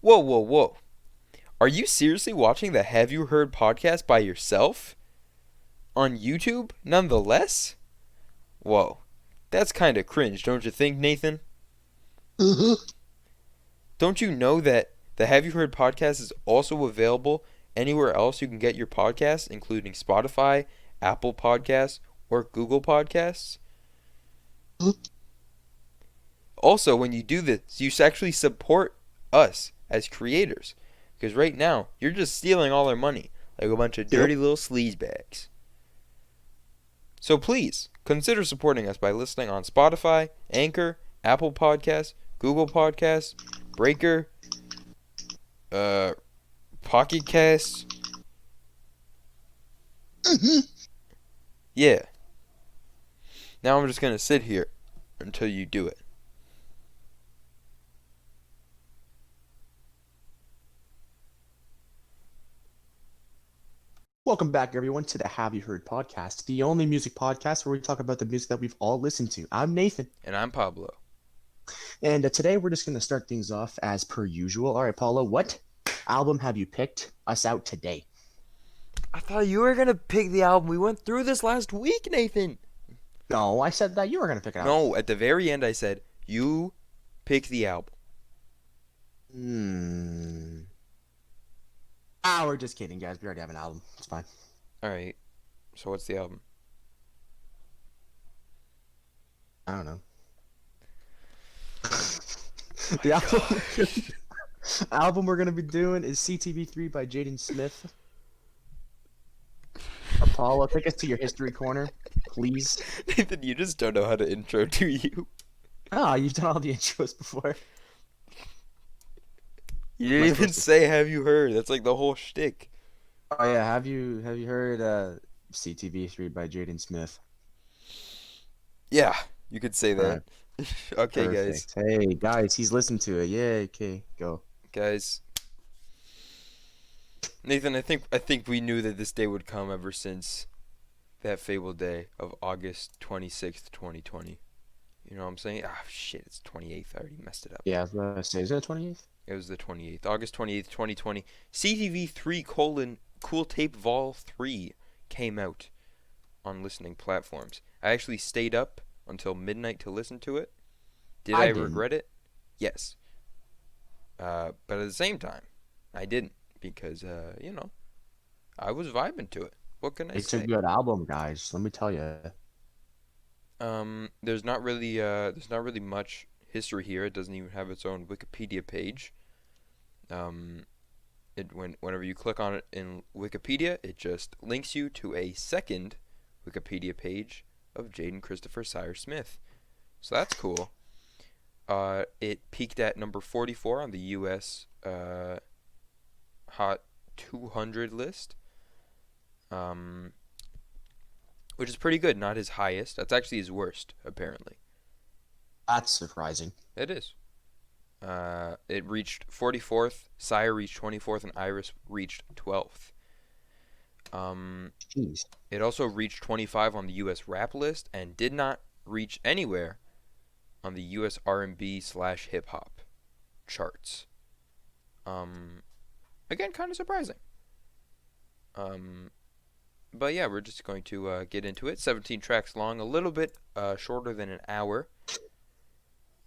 Whoa, whoa, whoa. Are you seriously watching the Have You Heard podcast by yourself? On YouTube, nonetheless? Whoa. That's kinda cringe, don't you think, Nathan? Mm-hmm. Don't you know that the Have You Heard podcast is also available anywhere else you can get your podcasts, including Spotify, Apple Podcasts, or Google Podcasts? Also, when you do this, you actually support us as creators. Because right now, you're just stealing all our money like a bunch of Yep. dirty little sleazebags. So please, consider supporting us by listening on Spotify, Anchor, Apple Podcasts, Google Podcasts, Breaker, uh, Pocket Casts. Mm-hmm. Yeah. Now I'm just going to sit here until you do it. Welcome back, everyone, to the Have You Heard podcast, the only music podcast where we talk about the music that we've all listened to. I'm Nathan, And I'm Pablo. and today we're just going to start things off as per usual. All right, Paulo, what album have you picked us out today? I thought you were going to pick the album. We went through this last week, Nathan. No, I said that you were going to pick it out. No, at the very end I said, you pick the album. Hmm. We're just kidding, guys. We already have an album. It's fine. Alright, so what's the album? I don't know. Oh The my album, gosh. album we're going to be doing is CTV3 by Jaden Smith. Apollo, take us to your history corner, please. Nathan, you just don't know how to intro, do you? You've done all the intros before. You Am I didn't even supposed to? say have you heard. That's like the whole shtick. Oh yeah, have you heard CTV3 by Jaden Smith? Yeah, you could say All that. right, Okay, guys. perfect. Hey guys, he's listened to it. Yeah, okay, go. Guys. Nathan, I think we knew that this day would come ever since that fabled day of August 26th, 2020. You know what I'm saying? Ah, shit, it's 28th. I already messed it up. Yeah, I was gonna say, is it 28th? It was the 28th. August 28th, 2020. CTV3 colon Cool Tape Vol 3 came out on listening platforms. I actually stayed up until midnight to listen to it. Did I I didn't. regret it? Yes. But at the same time, I didn't because, I was vibing to it. What can I It's a say? good album, guys. Let me tell you. There's not really much history here. It doesn't even have its own Wikipedia page. Um, whenever you click on it in Wikipedia, it just links you to a second Wikipedia page of Jaden Christopher Sire Smith. So that's cool. It peaked at number 44 on the U.S. Hot 200 list, um, which is pretty good. Not his highest. That's actually his worst, apparently. That's surprising. It is. It reached 44th. Sire reached 24th, and Iris reached 12th. Um, Jeez. it also reached 25 on the U.S. rap list and did not reach anywhere on the U.S. R&B slash hip hop charts. Um, again, kind of surprising. Um, but yeah, we're just going to get into it. 17 tracks long, a little bit shorter than an hour.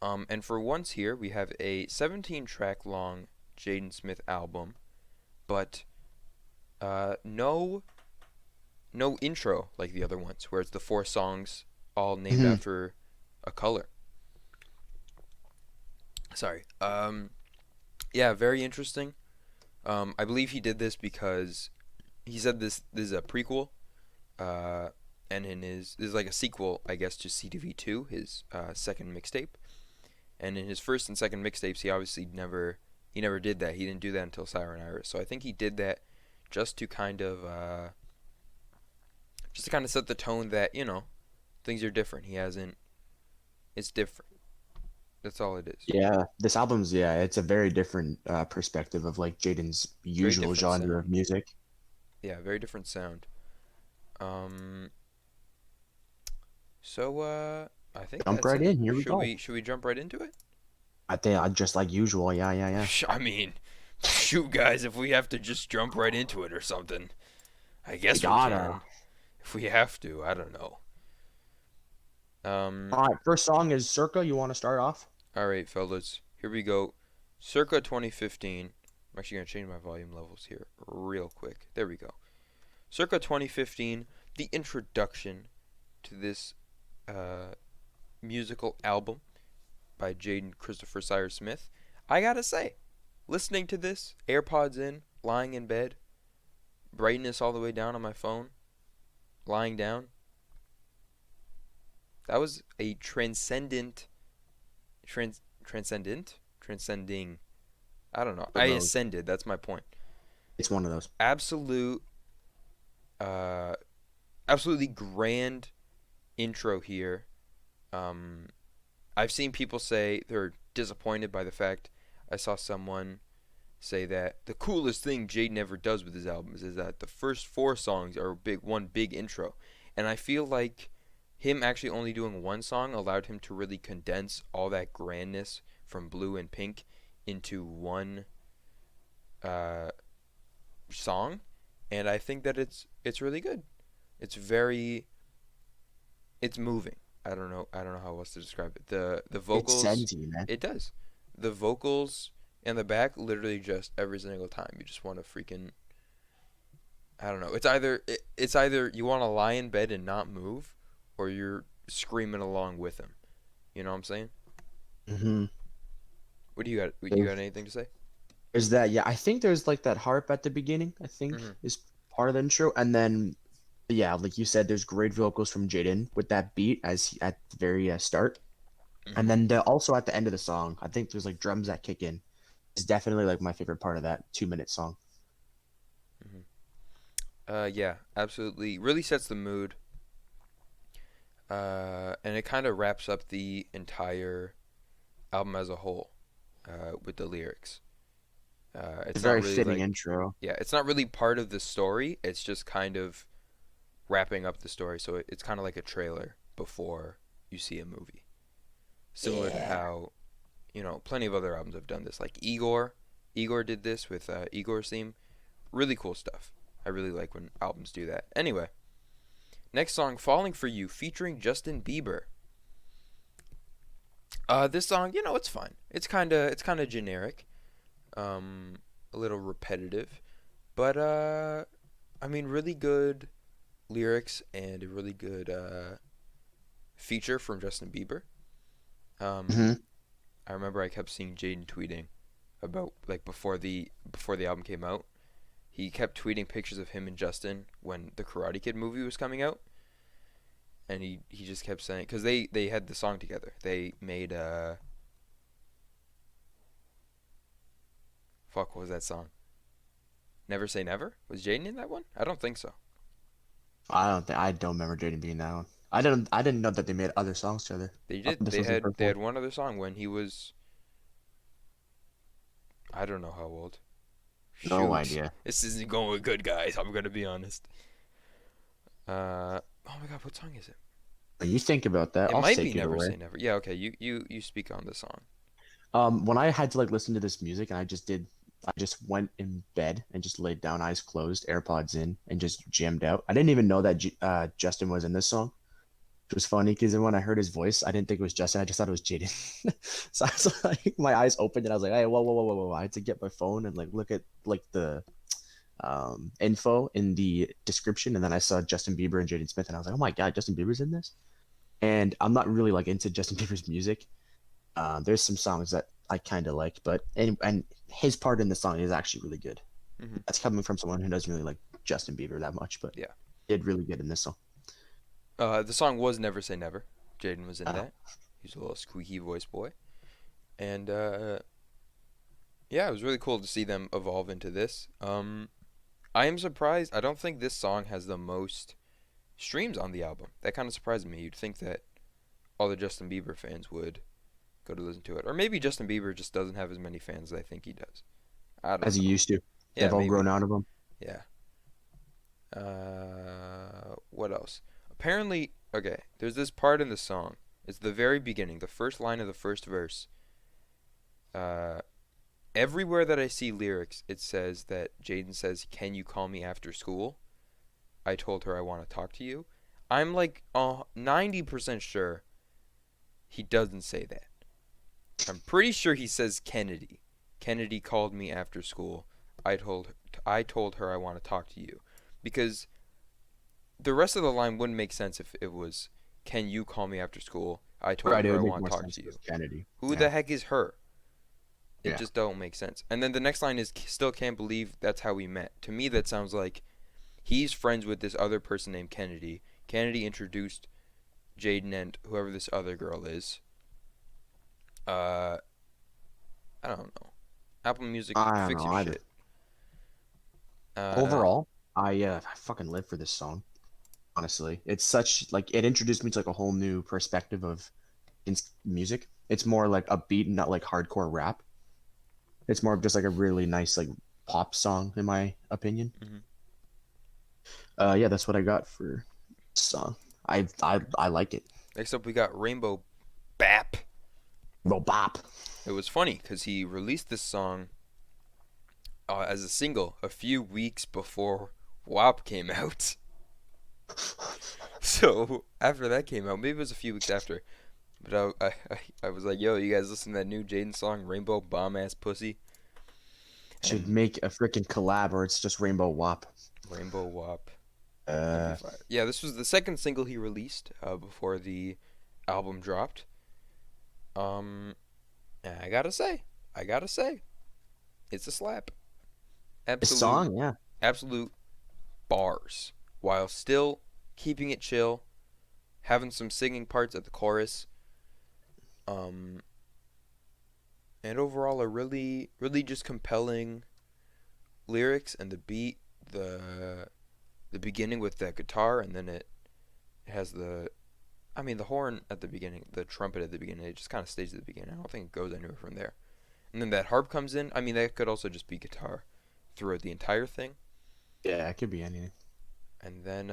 And for once here, we have a 17 track long Jaden Smith album, but no intro like the other ones, where it's the four songs all named Mhm. after a color. Sorry. Yeah, very interesting. I believe he did this because he said this is a prequel, uh, and this is like a sequel, I guess, to CTV2, his second mixtape. And in his first and second mixtapes, he obviously never did that. He didn't do that until Siren Iris. So I think he did that just to kind of set the tone that things are different. He hasn't. It's different. That's all it is. Yeah, this album's it's a very different perspective of like Jaden's Very usual different genre sound. of music. Yeah, very different sound. Um. So I think Jump that's right it. in. Here we Should go. we jump right into it? I think I just like usual. Yeah, yeah, yeah. I mean, Shoot, guys, if we have to just jump right into it or something, I We guess we gotta. can. If we have to, I don't know. Um, All right, first song is Circa. You want to start off? all right, fellas, here we go. Circa 2015. I'm actually gonna change my volume levels here real quick. There we go. Circa 2015, the introduction to this uh, musical album by Jaden Christopher Cyrus Smith. I gotta say, listening to this, AirPods in, lying in bed, brightness all the way down on my phone, lying down, that was a transcending. I don't know. One I of those. ascended. That's my point. It's one of those. Absolute, uh, absolutely grand intro here. Um, I've seen people say they're disappointed by the fact I saw someone say that the coolest thing Jaden ever does with his albums is that the first four songs are one big intro, and I feel like him actually only doing one song allowed him to really condense all that grandness from Blue and Pink into one uh, song, and I think that it's really good. It's very it's moving. I don't know how else to describe it. The It vocals, sends you, man. it does. The vocals and the back literally just every single time you just want to freaking I don't know. It's either you want to lie in bed and not move or you're screaming along with him. You know what I'm saying? Mm-hmm. What do you got? You got anything to say? Is that yeah? I think there's like that harp at the beginning. I think Mhm. is part of the intro, and then yeah, like you said, there's great vocals from Jaden with that beat at the very start, and Mhm. then also at the end of the song, I think there's like drums that kick in. It's definitely like my favorite part of that 2 minute song. Mhm. Yeah, absolutely. Really sets the mood. And it kind of wraps up the entire album as a whole with the lyrics. It's It's a not very really fitting like, intro. yeah, it's not really part of the story. It's just kind of wrapping up the story. So it's kind of like a trailer before you see a movie. Similar to Yeah. how, plenty of other albums have done this. Like Igor. Igor did this with Igor's theme. Really cool stuff. I really like when albums do that. Anyway, next song, Falling for You, featuring Justin Bieber. This song, it's fine. It's kind of generic. Um, a little repetitive, but I mean, really good lyrics and a really good feature from Justin Bieber. Um, Hmm. I remember I kept seeing Jaden tweeting about like before the album came out. He kept tweeting pictures of him and Justin when the Karate Kid movie was coming out, and he just kept saying because they had the song together. They made fuck what was that song? Never Say Never? Was Jaden in that one? I don't think so. I don't remember Jaden being that one. I didn't know that they made other songs together. They I thought did. this They was the had first they one. had one other song when he was I don't know how old. No Shoot, idea. this isn't going good, guys. I'm gonna be honest. Oh my God, what song is it? When you think about that, It I'll might be take it Never away. Say Never. Yeah, okay. You speak on the song. When I had to like listen to this music, and I just went in bed and just laid down, eyes closed, AirPods in, and just jammed out. I didn't even know that Justin was in this song. It was funny because then when I heard his voice, I didn't think it was Justin. I just thought it was Jaden. So I was like, my eyes opened, and I was like, hey, whoa, whoa, whoa, whoa, whoa. I had to get my phone and like look at like the info in the description, and then I saw Justin Bieber and Jaden Smith, and I was like, oh my God, Justin Bieber's in this. And I'm not really like into Justin Bieber's music. There's some songs that I kind of like, but and his part in the song is actually really good. Hmm. That's coming from someone who doesn't really like Justin Bieber that much, but Yeah. he did really good in this song. The song was Never Say Never. Jaden was in Uh, that. He's a little squeaky voice boy, and yeah, it was really cool to see them evolve into this. I am surprised. I don't think this song has the most streams on the album. That kind of surprised me. You'd think that all the Justin Bieber fans would go to listen to it, or maybe Justin Bieber just doesn't have as many fans as I think he does. I as don't he know. used to. Yeah, They've all grown maybe. out of him. Yeah. What else? Apparently, okay. There's this part in the song. It's the very beginning, the first line of the first verse. Uh, everywhere that I see lyrics, it says that Jaden says, "Can you call me after school?" I told her I want to talk to you. I'm like 90% sure he doesn't say that. I'm pretty sure he says Kennedy. Kennedy called me after school. I told her I want to talk to you, because the rest of the line wouldn't make sense if it was, "Can you call me after school? I told Right, it her I would make want to more talk sense to if it was you." Kennedy. Who Yeah. the heck is her? It Yeah. just don't make sense. And then the next line is, "Still can't believe that's how we met." To me, that sounds like he's friends with this other person named Kennedy. Kennedy introduced Jaden and whoever this other girl is. Uh, I don't know. Apple Music, I don't fix know your either. shit. Uh, Overall, I fucking live for this song. Honestly, it's such like it introduced me to like a whole new perspective of music. It's more like upbeat, not like hardcore rap. It's more of just like a really nice like pop song, in my opinion. mhm. Yeah, that's what I got for song. I like it. Next up, we got Rainbow Bap. Bop. It was funny because he released this song as a single a few weeks before WAP came out. So after that came out, maybe it was a few weeks after, but I was like, "Yo, you guys listen to that new Jaden song, Rainbow Bomb Ass Pussy?" Should And make a freaking collab, or it's just Rainbow WAP. Rainbow WAP, that'd be Uh, fire. Yeah, this was the second single he released before the album dropped. Um, and I gotta say, it's a slap. this Absolute, song, yeah. absolute bars, while still keeping it chill, having some singing parts at the chorus. Um, and overall, a really, really just compelling lyrics, and the beat, the the beginning with that guitar, and then it has the horn at the beginning, the trumpet at the beginning. It just kind of stays at the beginning. I don't think it goes anywhere from there. And then that harp comes in. I mean, that could also just be guitar throughout the entire thing. Yeah, it could be anything. And then,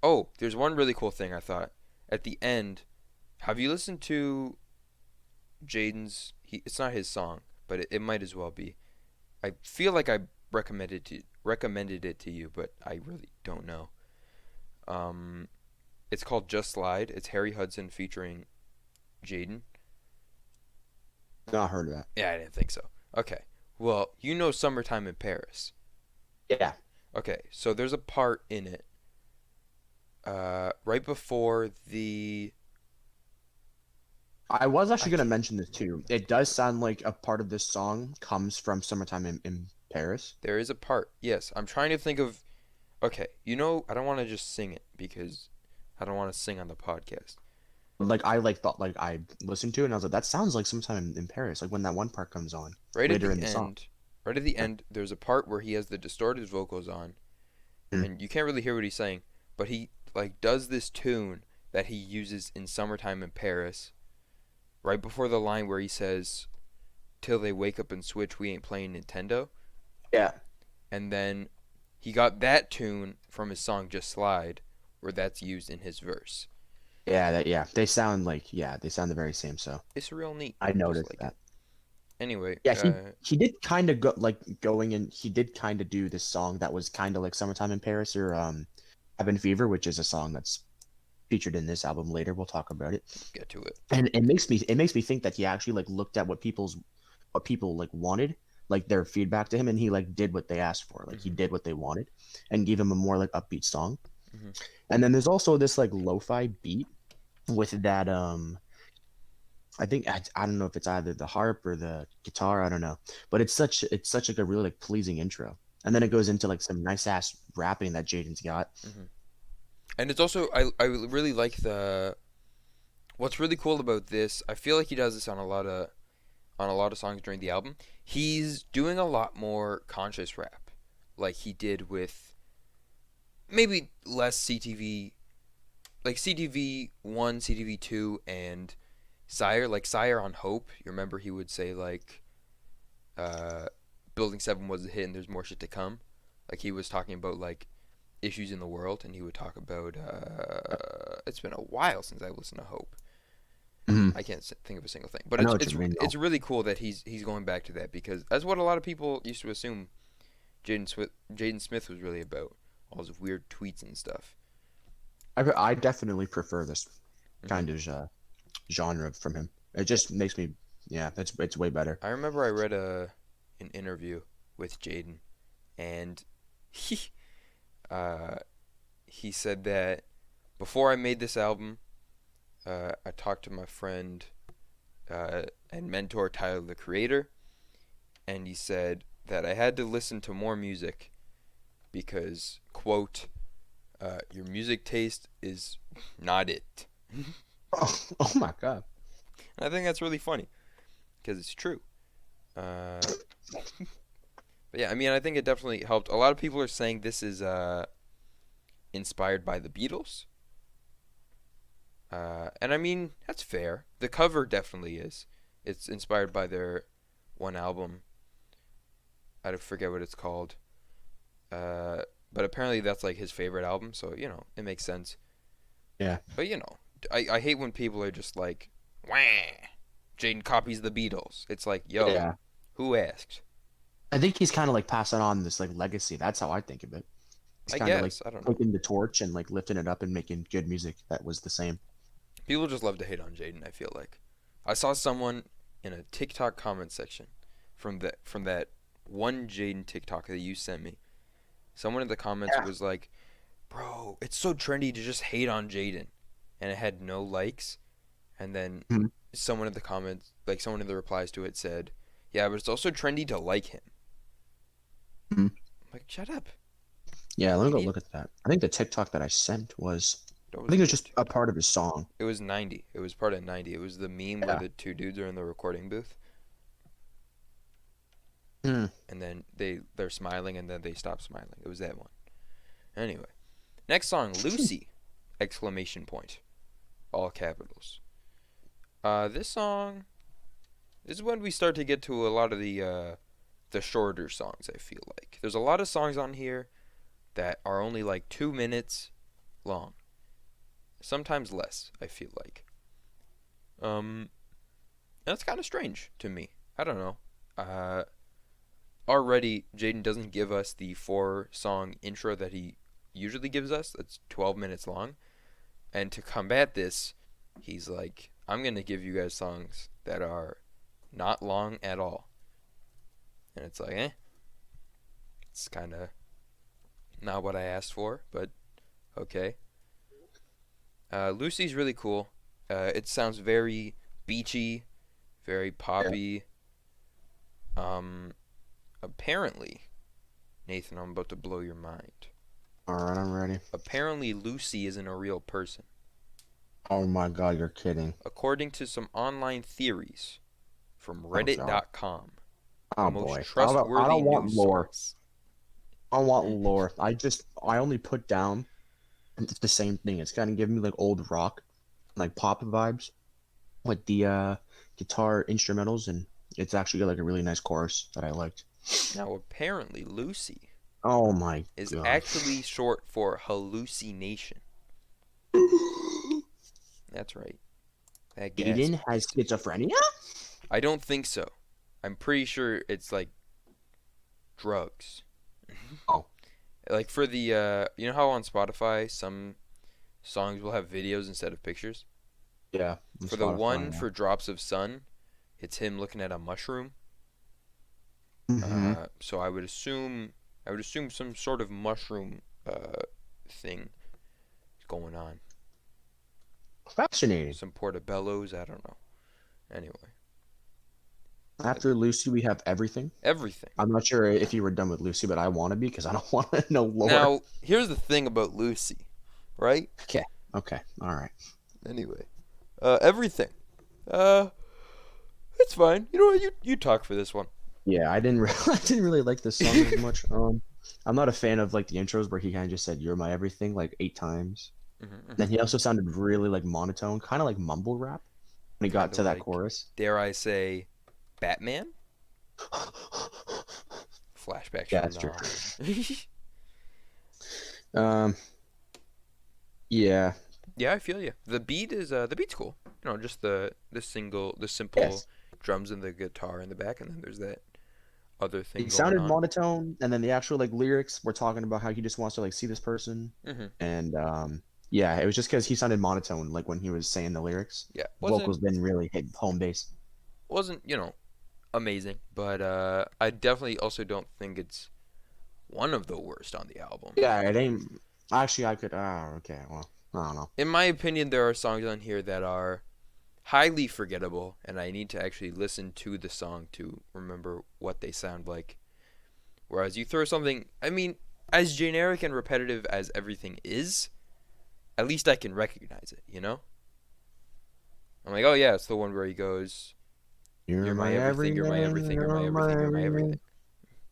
oh, there's one really cool thing I thought at the end. Have you listened to Jaden's? It's not his song, but it might as well be. I feel like I recommended it to you, but I really don't know. Um, it's called Just Slide. It's Harry Hudson featuring Jaden. Not heard of that. Yeah, I didn't think so. Okay. Well, you know Summertime in Paris. Yeah, Okay, so there's a part in it right before I was I actually gonna can't, mention this too. It does sound like a part of this song comes from "Summertime in Paris." there is a part. Yes, I'm trying to think of. Okay, I don't want to just sing it because I don't want to sing on the podcast. Like I like thought like I listened to it and I was like, that sounds like "Sometime in Paris." Like when that one part comes on Right at later the in the song. end, right at the end, there's a part where he has the distorted vocals on, Hmm. and you can't really hear what he's saying, but he like does this tune that he uses in Summertime in Paris right before the line where he says, "Till they wake up and switch, we ain't playing Nintendo." Yeah, And then he got that tune from his song Just Slide, where that's used in his verse. yeah. They sound the very same. So It's real neat. I Just noticed like it. that. Anyway, Yeah, he did kind of go like going in. He did kind of do this song that was kind of like "Summertime in Paris" or "Cabin Fever," which is a song that's featured in this album later. We'll talk about it. get to it. And it makes me think that he actually like looked at what people like wanted, like their feedback to him, and he like did what they asked for. Like he Mhm. did what they wanted, and gave him a more like upbeat song. Mhm. And then there's also this like lo-fi beat with that I think I don't know if it's either the harp or the guitar. I don't know, but it's such like a really like pleasing intro. And then it goes into like some nice ass rapping that Jaden's got. Mhm. And it's also I really like the what's really cool about this. I feel like he does this on a lot of songs during the album. He's doing a lot more conscious rap, like he did with maybe less CTV, like CTV1, CTV2, and Sire. Like Sire on Hope. You remember he would say like, uh, Building 7 was a hit and there's more shit to come. Like he was talking about like issues in the world, and he would talk about. It's been a while since I listened to Hope. I can't think of a single thing, but I know it's what it's you mean, though. it's really cool that he's going back to that because that's what a lot of people used to assume Jaden Smith was really about, all those weird tweets and stuff. I definitely prefer this hmm kind of genre from him. It just makes me, yeah, it's way better. I remember I read an interview with Jaden, and he uh he said that before I made this album, I talked to my friend and mentor Tyler the Creator, and he said that I had to listen to more music because, quote, your music taste is not it. Oh, oh my God. And I think that's really funny because it's true. But yeah, I mean, I think it definitely helped. A lot of people are saying this is inspired by the Beatles. And I mean, that's fair. The cover definitely is. It's inspired by their one album. I forget what it's called. Uh, but apparently that's like his favorite album, so it makes sense. Yeah. But I hate when people are just like, "Wah, Jaden copies the Beatles." It's like, yo, Yeah. who asked? I think he's kind of like passing on this like legacy. That's how I think of it. He's I kind of like guess I don't know. taking the torch and like lifting it up and making good music that was the same. People just love to hate on Jaden. I feel like I saw someone in a TikTok comment section from that one Jaden TikTok that you sent me. Someone in the comments Yeah. was like, "Bro, it's so trendy to just hate on Jaden," and it had no likes. And then Mhm. someone in the comments, like someone in the replies to it, said, "Yeah, but it's also trendy to like him." Mhm. I'm like, shut up. Yeah, let me You go need look at that. I think the TikTok that I sent was, that I was think a it was good just a TikTok. part of his song. It was 90. It was part of 90. It was the meme where Yeah. the two dudes are in the recording booth Hmm. and then they're smiling and then they stop smiling. It was that one. Anyway, next song, Lucy! Exclamation point. All capitals. This song is when we start to get to a lot of the shorter songs, I feel like. There's a lot of songs on here that are only like 2 minutes long. Sometimes less, I feel like. Um, that's kind of strange to me. I don't know. Uh, Already, Jaden doesn't give us the 4 song intro that he usually gives us. That's 12 minutes long. And to combat this, he's like, I'm going to give you guys songs that are not long at all. And it's like, it's kind of not what I asked for, but okay. Lucy's really cool. It sounds very beachy, very Yeah. poppy. Um, Apparently, Nathan, I'm about to blow your mind. All right, I'm ready. Apparently, Lucy isn't a real person. Oh my God, you're kidding. According to some online theories from Oh God. Reddit.com, the Oh most boy. I trustworthy don't want news lore. source. I don't want lore. I only put down the same thing. It's kind of giving me like old rock, like pop vibes with the guitar instrumentals, and it's actually got like a really nice chorus that I liked. Now, apparently, Lucy Oh my is God. actually short for hallucination. That's right. That gas Jaden has mask. schizophrenia? I don't think so. I'm pretty sure it's like drugs. Oh, Like for the you know how on Spotify some songs will have videos instead of pictures? yeah, on For the Spotify, one yeah. for Drops of Sun, it's him looking at a mushroom. Mm-hmm. So I would assume some sort of mushroom thing is going on. Fascinating. Some portobellos, I don't know. Anyway, uh, After Lucy, we have everything. everything. I'm not sure if you were done with Lucy, but I want to be because I don't want to know lore. Now, here's the thing about Lucy, right? Okay. Okay. All right. Anyway, everything. Uh, it's fine. You know what? You talk for this one. Yeah, I didn't. I didn't really like this song as much. I'm not a fan of like the intros where he kind of just said "You're my everything" like 8 times. Then hmm he also sounded really like monotone, kind of like mumble rap when he got Kind of to that like, chorus. dare I say, Batman? Flashbacks Yeah, from that's true. now. Um, yeah. Yeah, I feel you. The beat's cool. You know, just the simple Yes. drums and the guitar in the back, and then there's that other thing It going sounded on. monotone, and then the actual like lyrics were talking about how he just wants to like see this person, Mhm. and yeah, it was just because he sounded monotone like when he was saying the lyrics. Yeah, Vocals didn't really hit home base. wasn't amazing, but I definitely also don't think it's one of the worst on the album. Yeah, it ain't. Actually, I could. Okay. Well, I don't know. In my opinion, there are songs on here that are highly forgettable, and I need to actually listen to the song to remember what they sound like. Whereas you throw something, I mean, as generic and repetitive as everything is, at least I can recognize it, you know? I'm like, oh yeah, it's the one where he goes, You're "You're my my everything, you're my everything. everything, you're my You're my everything, you're my everything. everything."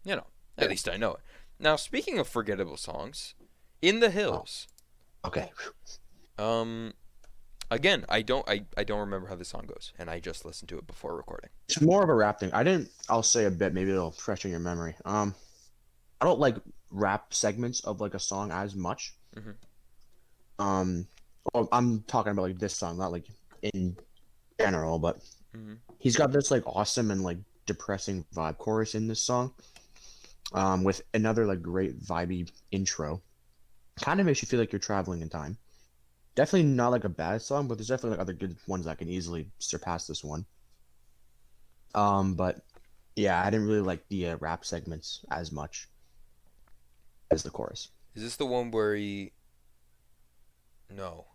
You know, at Yeah. least I know it. Now, speaking of forgettable songs, "In the Oh, Hills." okay. Um, again, I don't remember how the song goes, and I just listened to it before recording. It's more of a rap thing. I didn't. I'll say a bit. Maybe it'll freshen your memory. I don't like rap segments of like a song as much. Mhm. Um, well, I'm talking about like this song, not like in general, but Mhm. he's got this like awesome and like depressing vibe chorus in this song. With another like great vibey intro. Kind of makes you feel like you're traveling in time. Definitely not like a bad song, but there's definitely like other good ones that can easily surpass this one. But yeah, I didn't really like the rap segments as much as the chorus. Is this the one where he? No.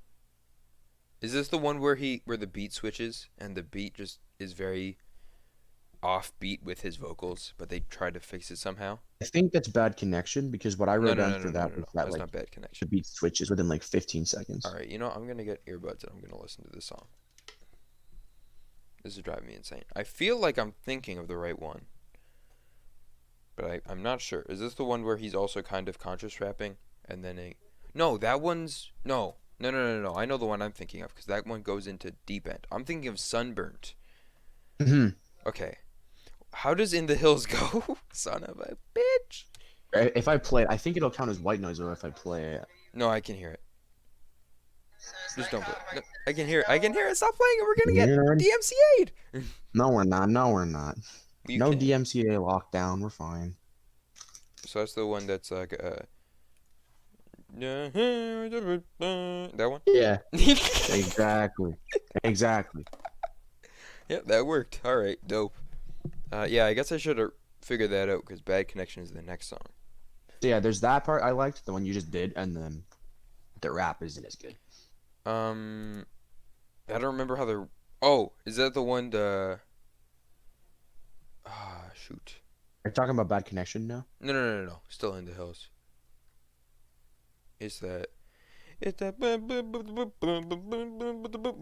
Is this the one where the beat switches and the beat just is very offbeat with his vocals, but they try to fix it somehow? I think that's bad connection because what I No, wrote no, down no, no, for no, that no, was no. that That's like not bad the connection. beat switches within like 15 All seconds. right, I'm gonna get earbuds and I'm gonna listen to this song. This is driving me insane. I feel like I'm thinking of the right one, but I'm not sure. Is this the one where he's also kind of conscious rapping and then a? No, that one's no. No, no, no, no, no. I know the one I'm thinking of because that one goes into deep end. I'm thinking of Sunburnt. Mhm. Okay. How does In the Hills go? Son of a bitch. If I play it, I think it'll count as white noise though if I play it. No, I can hear it. Just don't play it. No, I can hear it. I can hear it. Stop playing it. We're gonna get Yeah. DMCA'd. No, we're not. No, we're not. You No can. DMCA lockdown. We're fine. So that's the one that's like that one. Yeah, exactly. Exactly. Yeah, that worked. All right, dope. Yeah, I guess I should have figured that out because Bad Connection is the next song. So yeah, there's that part I liked, the one you just did, and then the rap isn't as good. Um, I don't remember how the. Oh, is that the one? The shoot. Are you talking about Bad Connection now? No, no, no, no, no. Still in the hills. It's that. It's that.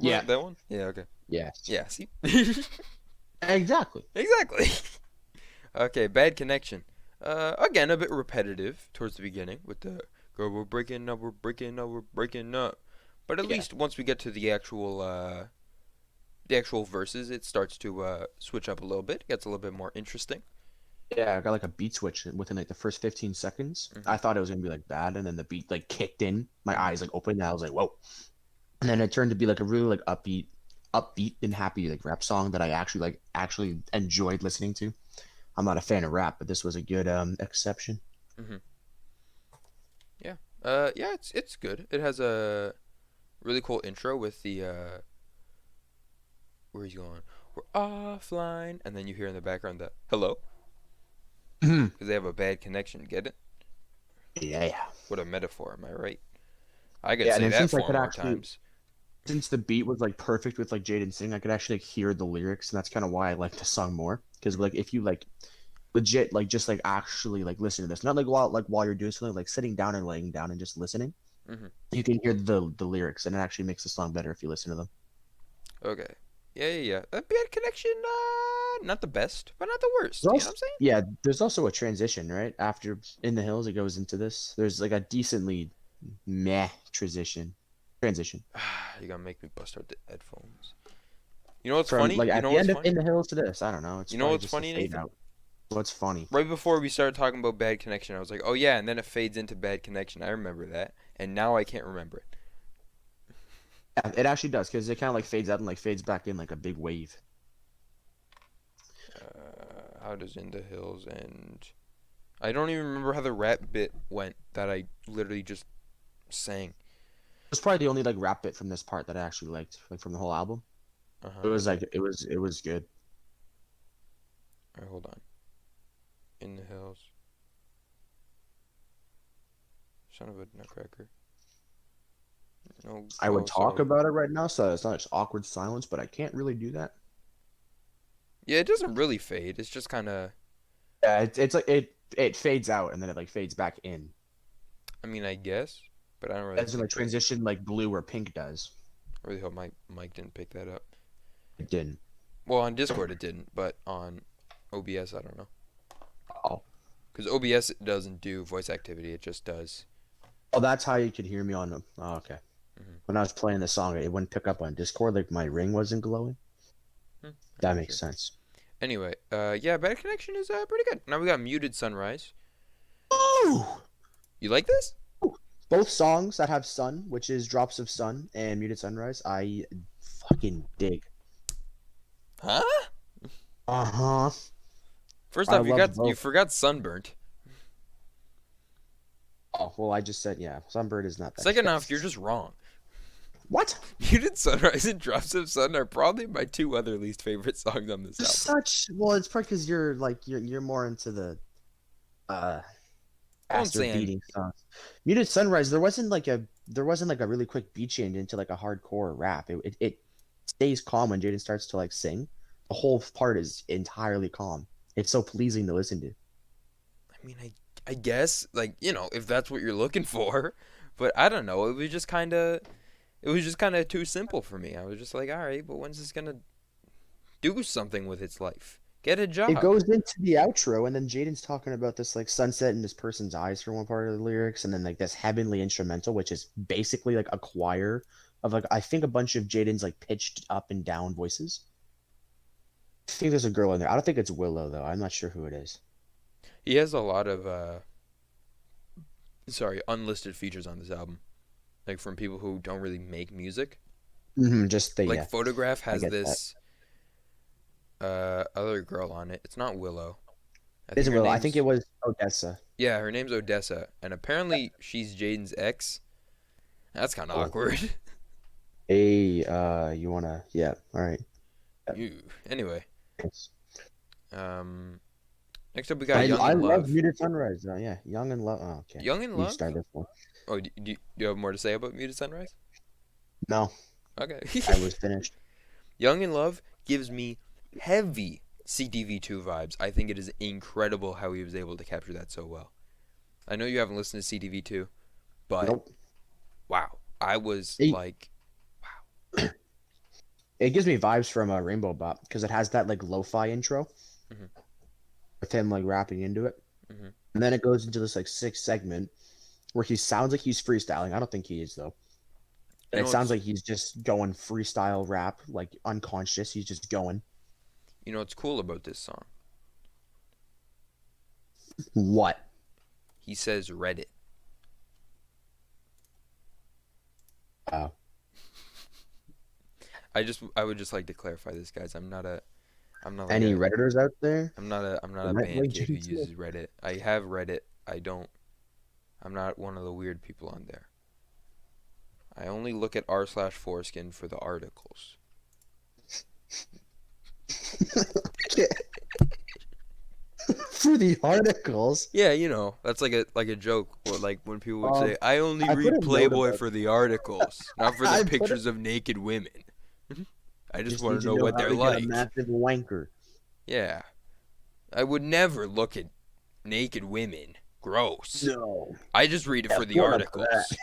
Yeah. That one. Yeah. Okay. Yes. Yeah. See. Exactly. Exactly. Okay. Bad Connection. Again, a bit repetitive towards the beginning with the "Girl, we're breaking up, we're breaking up, we're breaking up." But at Yeah. least once we get to the actual verses, it starts to switch up a little bit. It gets a little bit more interesting. Yeah, I got like a beat switch within like the first 15 seconds. Mhm. I thought it was gonna be like bad, and then the beat like kicked in. My Mhm. eyes like opened, and I was like, whoa. And then it turned to be like a really like upbeat and happy like rap song that I actually enjoyed listening to. I'm not a fan of rap, but this was a good exception. Mhm. Yeah. Yeah. It's good. It has a really cool intro with the where he's going. We're offline, and then you hear in the background the hello because they have a bad connection. Get it? Yeah. What a metaphor. Am I right? I could Yeah, and say then that since I four could more actually times. since the beat was like perfect with like Jaden singing, I could actually like, hear the lyrics, and that's kind of why I like the song more. Because Mhm. like if you like legit like just like actually like listen to this, not like while you're doing something, like sitting down and laying down and just listening, Mhm. you can hear the lyrics, and it actually makes the song better if you listen to them. Okay. Yeah, yeah, yeah. That bad connection. Not the best, but not the worst. There's You know what also, I'm saying? yeah, there's also a transition right after In the Hills. It goes into this. There's like a decently meh transition You're gonna make me bust out the headphones. You know what's from funny? like You at know the what's end of In funny? the Hills to this. I don't know. It's You know probably what's just a funny, fade Nathan? out. What's funny? Right before we started talking about bad connection, I was like, "Oh yeah," and then it fades into bad connection. I remember that, and now I can't remember it. Yeah, it actually does because it kind of like fades out and like fades back in like a big wave. How does In the Hills end? I don't even remember how the rap bit went that I literally just sang. It's probably the only like rap bit from this part that I actually liked, like from the whole album. It was Okay. like it was good. Alright, hold on. In the Hills. Son of a nutcracker. No. I would Oh, talk so about it right now, so it's not just awkward silence, but I can't really do that. yeah, it doesn't really fade. It's just kind of. Yeah, it's like it fades out and then it like fades back in. I mean, I guess, but I don't It really doesn't like think that. transition like blue or pink does. I really hope my mic didn't pick that up. It didn't. Well, on Discord it didn't, but on OBS I don't know. Oh, Because OBS doesn't do voice activity; it just does. oh, that's how you could hear me on. Oh, okay. Mm-hmm. When I was playing the song, it wouldn't pick up on Discord. Like my ring wasn't glowing. I'm That not makes sure. sense. Anyway, yeah, bad connection is pretty good. Now we got Muted Sunrise. Oh, You like this? both songs that have sun, which is Drops of Sun and Muted Sunrise, I fucking dig. Huh? Uh-huh. First I off, love you both. forgot Sunburnt. Oh, well, I just said, yeah, Sunbird is not that Second good. off, you're just wrong. What? Muted Sunrise and Drops of Sun are probably my two other least favorite songs on this There's album. such, well, it's probably because you're like, you're more into the, uh, I won't faster say I'm. beating songs. Muted Sunrise, there wasn't like a really quick beat change into like a hardcore rap. It stays calm when Jaden starts to like sing. The whole part is entirely calm. It's so pleasing to listen to. I mean, I guess like if that's what you're looking for, but I don't know. It was just kind of too simple for me. I was just like, all right, but when's this gonna do something with its life? Get a It job. goes into the outro, and then Jaden's talking about this like sunset in this person's eyes for one part of the lyrics, and then like this heavenly instrumental, which is basically like a choir of like I think a bunch of Jaden's like pitched up and down voices. I think there's a girl in there. I don't think it's Willow though. I'm not sure who it is. He has a lot of unlisted features on this album, like from people who don't really make music. Just the Like yeah, Photograph I has get that. this other girl on it. It's not Willow. I Is think it her Willow? I think it name's was Odessa. yeah, her name's Odessa, and apparently she's Jaden's ex. That's kind of Oh, awkward. hey, you wanna? Yeah, all right. You anyway. Thanks. Um, Next up we got I Young I and love Love. Muted Sunrise. Yeah, Young and Love. Oh, okay, Young and you Love. start this one. Oh, do you have more to say about Muted Sunrise? No, Okay. I was finished. Young and Love gives me heavy CTV2 vibes. I think it is incredible how he was able to capture that so well. I know you haven't listened to CTV2, but Nope. wow. I was It, like, it gives me vibes from Rainbow Bop because it has that like lo-fi intro mhm, with him like rapping into it, mhm. and then it goes into this like sixth segment where he sounds like he's freestyling. I don't think he is though. You And it know sounds what's like he's just going freestyle rap, like unconscious. He's just going. you know what's cool about this song? What? He says Reddit. Oh. I would just like to clarify this, guys. I'm not like Any a Redditors out there? I'm not They a might band like kid who Jaden Smith. uses Reddit. I have Reddit. I'm not one of the weird people on there. I only look at r/foreskin for the articles. For the articles. Yeah, that's like a joke, or like when people would Um, say, "I only I put read a note Playboy about. for the articles, not for the I put pictures of naked women. I just just want need to to know know what how they're to get a like." massive wanker. Yeah, I would never look at naked women. Gross. No. I just read it Yeah, for the what up for that? articles.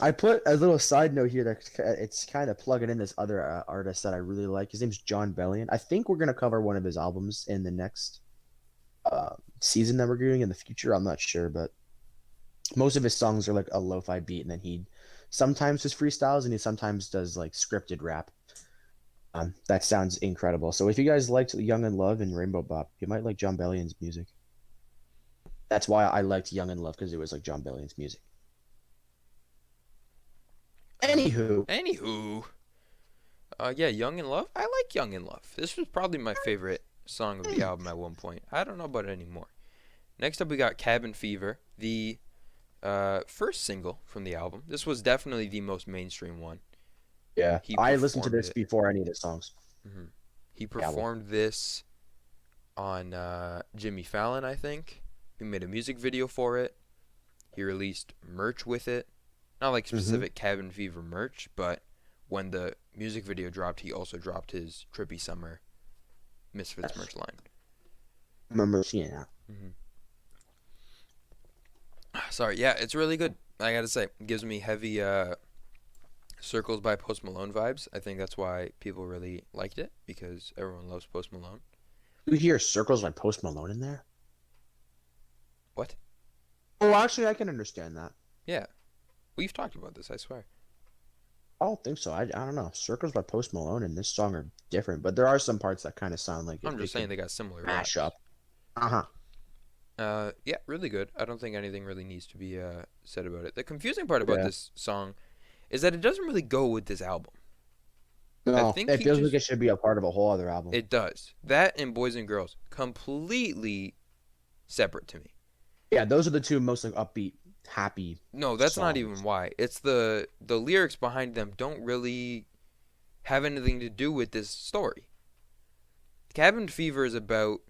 I put a little side note here that it's kind of plugging in this other artist that I really like. His name's John Bellion. I think we're gonna cover one of his albums in the next season that we're doing in the future. I'm not sure, but most of his songs are like a lo-fi beat, and then he sometimes does freestyles and he sometimes does like scripted rap. That sounds incredible. So if you guys liked Young and Love and Rainbow Bop, you might like John Bellion's music. That's why I liked Young and Love because it was like John Bellion's music. Anywho, Anywho, yeah, Young in Love. I like Young in Love. This was probably my favorite song of the album at one point. I don't know about it anymore. Next up, we got Cabin Fever, the first single from the album. This was definitely the most mainstream one. yeah, He I listened to performed this it. before any of the songs. hmm He The album. performed this on Jimmy Fallon, I think. He made a music video for it. He released merch with it. Not like Mm-hmm. specific Cabin Fever merch, but when the music video dropped, he also dropped his Trippy Summer Misfits Yes. merch line. Remember seeing that. hmm Sorry, yeah, it's really good. I gotta say, it gives me heavy Circles by Post Malone vibes. I think that's why people really liked it because everyone loves Post Malone. You hear Circles by Post Malone in there? What? Oh, actually, I can understand that. Yeah, we've talked about this. I swear. I don't think so. I don't know. Circles by Post Malone and this song are different, but there are some parts that kind of sound like I'm it just saying could they got similar mash vibes. up. Uh huh. Yeah, really good. I don't think anything really needs to be said about it. The confusing part about Yeah. this song is that it doesn't really go with this album. I No, think it he feels like just it should be a part of a whole other album. it does that and Boys and Girls completely separate to me. Yeah, those are the two most like upbeat, happy No, that's not even songs. why. It's the lyrics behind them don't really have anything to do with this story. Cabin Fever is about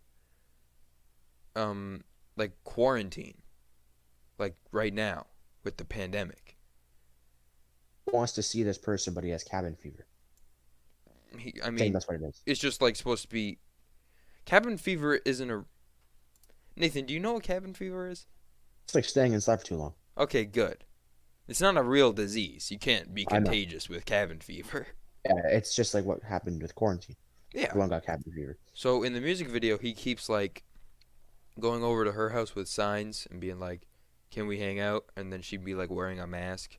um like quarantine, like right now with the pandemic. Wants to see this person, but he has cabin fever. I I think mean, that's what it is. it's just like supposed to be. Cabin fever isn't a. Nathan, do you know what cabin fever is? It's like staying inside for too long. Okay, good. It's not a real disease. You can't be I know. contagious with cabin fever. Yeah, it's just like what happened with quarantine. Yeah. Everyone got cabin fever. So in the music video, he keeps like going over to her house with signs and being like, "Can we hang out?" And then she'd be like wearing a mask,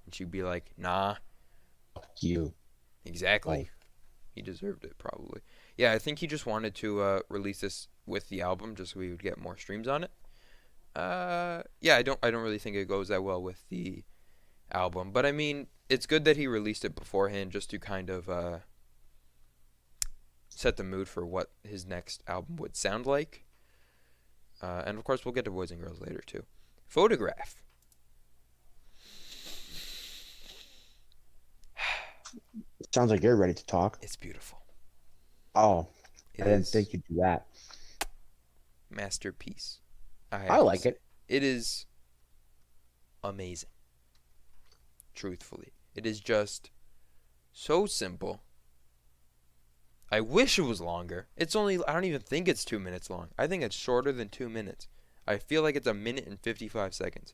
and she'd be like, "Nah." You Exactly. like He deserved it probably. Yeah, I think he just wanted to release this with the album just so we would get more streams on it. Yeah, I don't really think it goes that well with the album, but I mean, it's good that he released it beforehand just to kind of set the mood for what his next album would sound like. And of course, we'll get to Boys and Girls later too. Photograph. sounds like you're ready to talk. It's beautiful. Oh, It I didn't is think you'd do that. masterpiece. I I have to like say, it. it is amazing. Truthfully, it is just so simple. I wish it was longer. It's only, I don't even think it's 2 minutes long. I think it's shorter than 2 minutes. I feel like it's a minute and 55 seconds.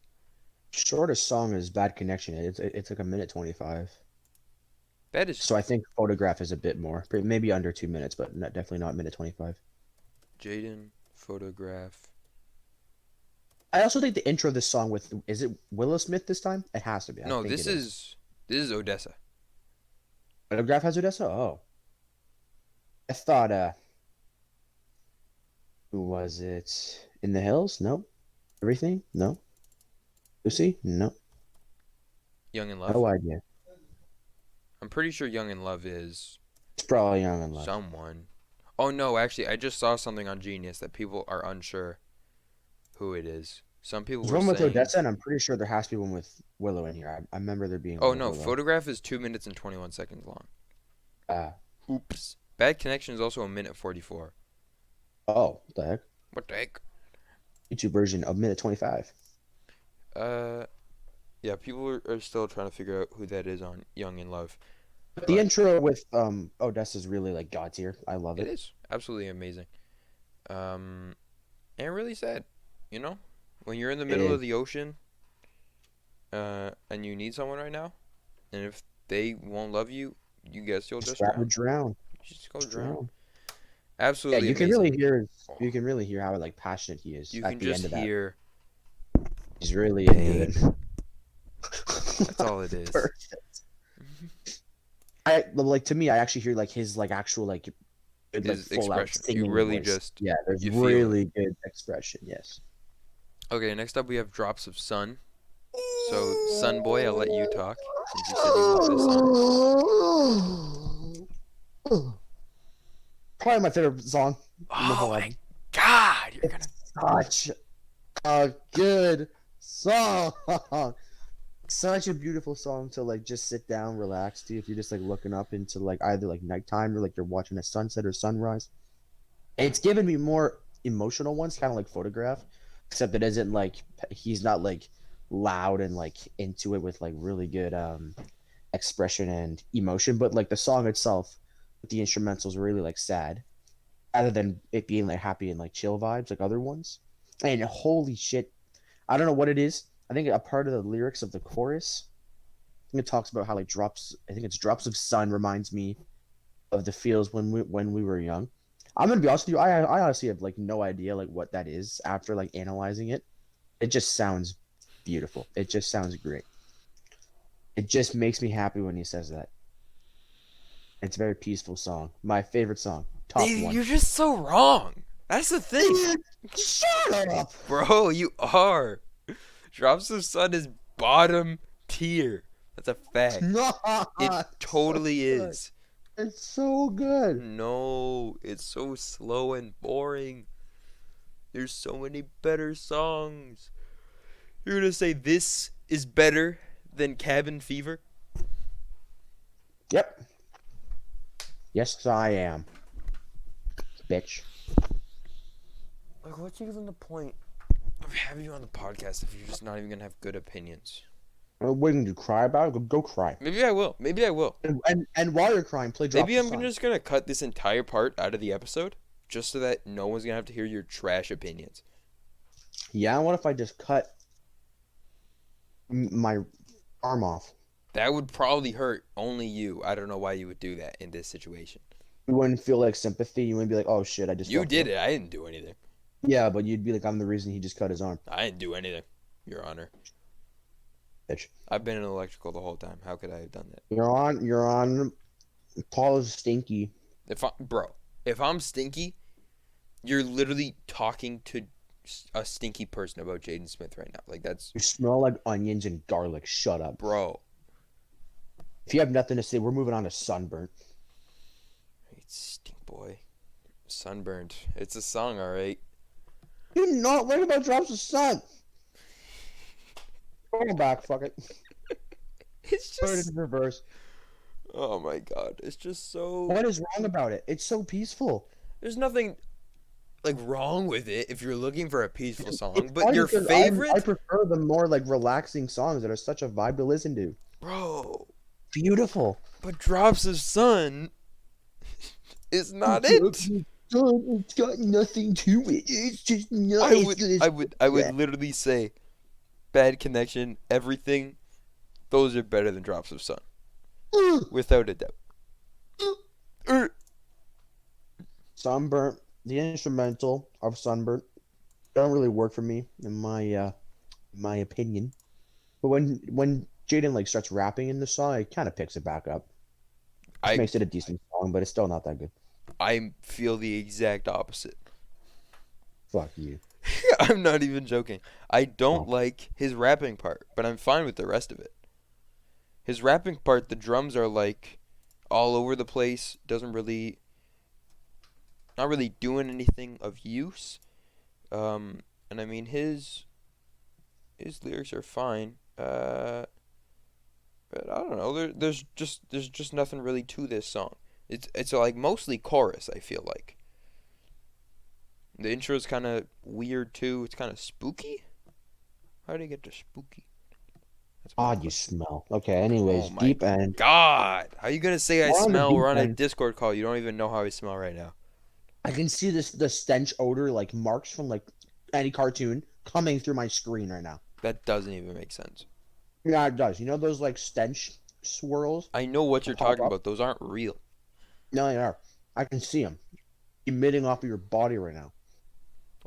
Shortest song is Bad Connection. It's like a minute 25. That is So I think Photograph is a bit more, maybe under 2 minutes, but definitely not minute 25. Jaden Photograph. I also think the intro of this song with is it Willow Smith this time? It has to be. I No, think this it is. is Odessa. Photograph has Odessa. Oh, I thought. Who was it? In the Hills? No. Everything? No. Lucy? No. Young in Love. No idea. I'm pretty sure Young in Love is It's probably Young and Love. someone. Oh no, actually, I just saw something on Genius that people are unsure who it is. Some people There's were one with saying, Odessa, and I'm pretty sure there has to be one with Willow in here. I remember there being one "Oh with no, Willow. Photograph is 2 minutes and 21 seconds long." Uh, Oops. Bad Connection is also a minute 44. oh, what the heck? What the heck? YouTube version of minute 25. Uh, yeah, people are still trying to figure out who that is on Young in Love, But the but intro with Odessa is really like God tier. I love it it. is absolutely amazing. Um, and really sad, you know, when you're in the It middle of is. the ocean, and you need someone right now, and if they won't love you, you guess you'll Just just rather drown. drown. You just go Just drown. drown. Yeah, Absolutely you can really amazing. hear Oh, you can really hear how like passionate he is you at can the just end of that. hear He's really into pain. it. That's all it is. Perfect. I like to me, I actually hear like his like actual like good like His full out expression. You singing really voice. just Yeah, there's you feel it. really good expression. Yes. Okay, next up we have Drops of Sun. So, Sunboy, I'll let you talk since you said you love this song. Probably my favorite song in the Oh whole my album. God, you're gonna. It's such a good song. Such a beautiful song to like just sit down, relax to if you're just like looking up into like either like nighttime or like you're watching a sunset or sunrise. It's given me more emotional ones, kind of like Photograph, except it isn't like he's not like loud and like into it with like really good expression and emotion, but like the song itself, the instrumentals are really like sad, rather than it being like happy and like chill vibes like other ones. And holy shit, I don't know what it is. I think a part of the lyrics of the chorus, I think it talks about how like drops. I think it's drops of sun reminds me of the feels when we were young. I'm gonna be honest with you. I honestly have like no idea like what that is after like analyzing it. It just sounds beautiful. It just sounds great. It just makes me happy when he says that. It's a very peaceful song. My favorite song. Top Nathan, one. you're just so wrong. That's the thing. Shut up. Bro, you are. Drops of Sun is bottom tier. That's a fact. No, It it's so totally good. is. It's so good. No, it's so slow and boring. There's so many better songs. You're gonna say this is better than Cabin Fever? Yep. Yes, I am. Bitch. Like, what's even the point of having you on the podcast if you're just not even gonna have good opinions? Waiting to cry about it? Go cry. Maybe I will. Maybe I will. And while you're crying, play Drops Maybe of I'm Sun. just gonna cut this entire part out of the episode just so that no one's gonna have to hear your trash opinions. Yeah, what if I just cut my arm off? That would probably hurt only you. I don't know why you would do that in this situation. You wouldn't feel like sympathy. You wouldn't be like, oh shit, I just You fucked did up. it. I didn't do anything. Yeah, but you'd be like, I'm the reason he just cut his arm. I didn't do anything, Your Honor. Bitch. I've been in electrical the whole time. How could I have done that? You're on Paul's stinky. If I'm stinky, you're literally talking to a stinky person about Jaden Smith right now. Like, that's, You smell like onions and garlic. Shut up. bro. If you have nothing to say, we're moving on to Sunburnt. Stink boy. Sunburned. It's a song, alright. You're not right about Drops of Sun. Go back, fuck it. It's Put it just, in reverse. oh my god. It's just so, What is wrong about it? It's so peaceful. there's nothing, like, wrong with it if you're looking for a peaceful song. It's But fun your because favorite? I prefer the more like relaxing songs that are such a vibe to listen to. Bro. Beautiful. But Drops of Sun is not it. It's got nothing to it. It's just nice. I would literally say Bad Connection, everything, those are better than Drops of Sun. Without a doubt. Sunburnt. The instrumental of Sunburnt don't really work for me in my opinion. But when Jaden like starts rapping in the song, it kind of picks it back up. Which I makes it a decent song, but it's still not that good. I feel the exact opposite. Fuck you. I'm not even joking. I don't Oh. like his rapping part, but I'm fine with the rest of it. His rapping part, the drums are like all over the place, doesn't really not really doing anything of use. And I mean his lyrics are fine. But I don't know. There's just nothing really to this song. It's like mostly chorus. I feel like the intro is kind of weird too. It's kind of spooky. How did I get to spooky? That's my God, you smell. Okay, anyways, Oh my deep end. God, how you gonna say I We're on the smell? deep We're on a end. Discord call. You don't even know how I smell right now. I can see the stench odor like marks from like any cartoon coming through my screen right now. That doesn't even make sense. Yeah, it does. You know those like stench swirls I know what that you're pop talking up? about. Those aren't real. No, they are. I can see them emitting off of your body right now.